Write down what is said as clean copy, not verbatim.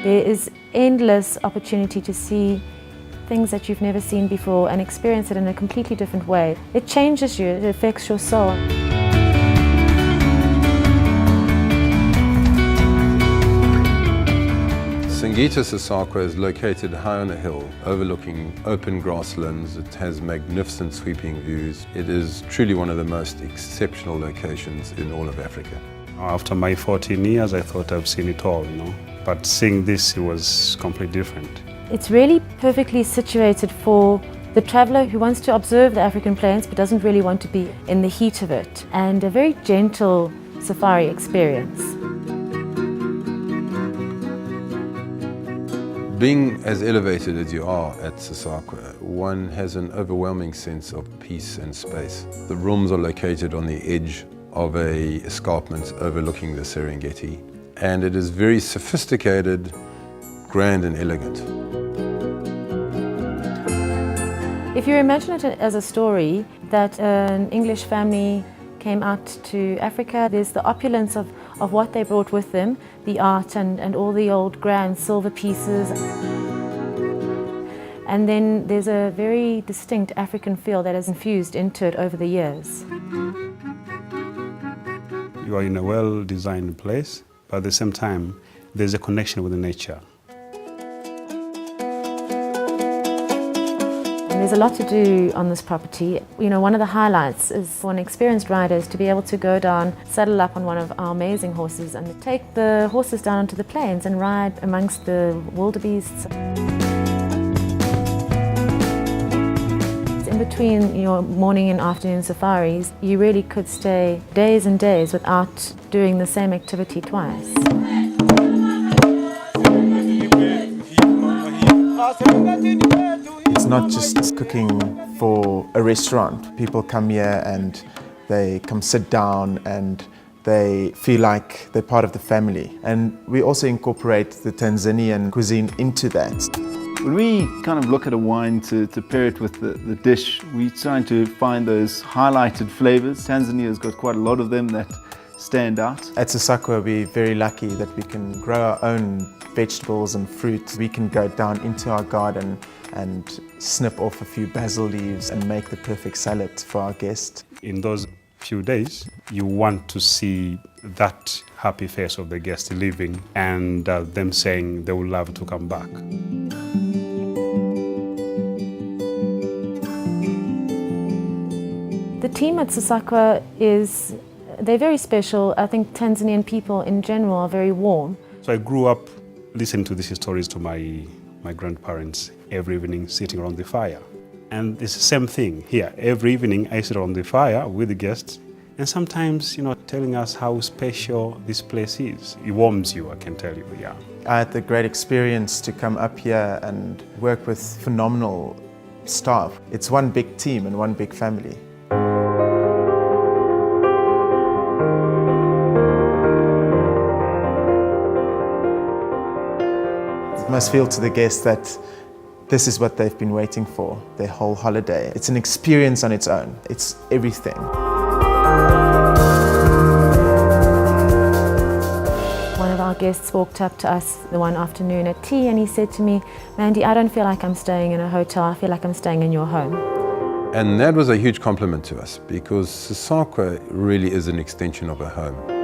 There is endless opportunity to see things that you've never seen before and experience it in a completely different way. It changes you, it affects your soul. Singita Sasakwa is located high on a hill overlooking open grasslands. It has magnificent sweeping views. It is truly one of the most exceptional locations in all of Africa. After my 14 years, I thought I've seen it all, But seeing this, it was completely different. It's really perfectly situated for the traveller who wants to observe the African plains but doesn't really want to be in the heat of it, and a very gentle safari experience. Being as elevated as you are at Sasakwa, one has an overwhelming sense of peace and space. The rooms are located on the edge of an escarpment overlooking the Serengeti, and it is very sophisticated, grand and elegant. If you imagine it as a story that an English family came out to Africa, there's the opulence of what they brought with them, the art and all the old grand silver pieces. And then there's a very distinct African feel that has infused into it over the years. You are in a well-designed place, but at the same time, there's a connection with the nature. There's a lot to do on this property. One of the highlights is for an experienced rider is to be able to go down, saddle up on one of our amazing horses and take the horses down onto the plains and ride amongst the wildebeests. In between your morning and afternoon safaris, you really could stay days and days without doing the same activity twice. It's not just cooking for a restaurant. People come here and they come sit down and they feel like they're part of the family. And we also incorporate the Tanzanian cuisine into that. When we kind of look at a wine to pair it with the dish, we're trying to find those highlighted flavors. Tanzania's got quite a lot of them that stand out. At Sasakwa, we're very lucky that we can grow our own vegetables and fruit. We can go down into our garden and snip off a few basil leaves and make the perfect salad for our guests. In those few days, you want to see that happy face of the guest leaving and them saying they would love to come back. The team at Sasakwa they're very special. I think Tanzanian people in general are very warm. So I grew up listening to these stories to my grandparents every evening, sitting around the fire. And it's the same thing here. Every evening I sit around the fire with the guests, and sometimes, telling us how special this place is. It warms you, I can tell you, yeah. I had the great experience to come up here and work with phenomenal staff. It's one big team and one big family. It must feel to the guests that this is what they've been waiting for their whole holiday. It's an experience on its own. It's everything. One of our guests walked up to us the one afternoon at tea and he said to me, "Mandy, I don't feel like I'm staying in a hotel, I feel like I'm staying in your home." And that was a huge compliment to us because Sasakwa really is an extension of a home.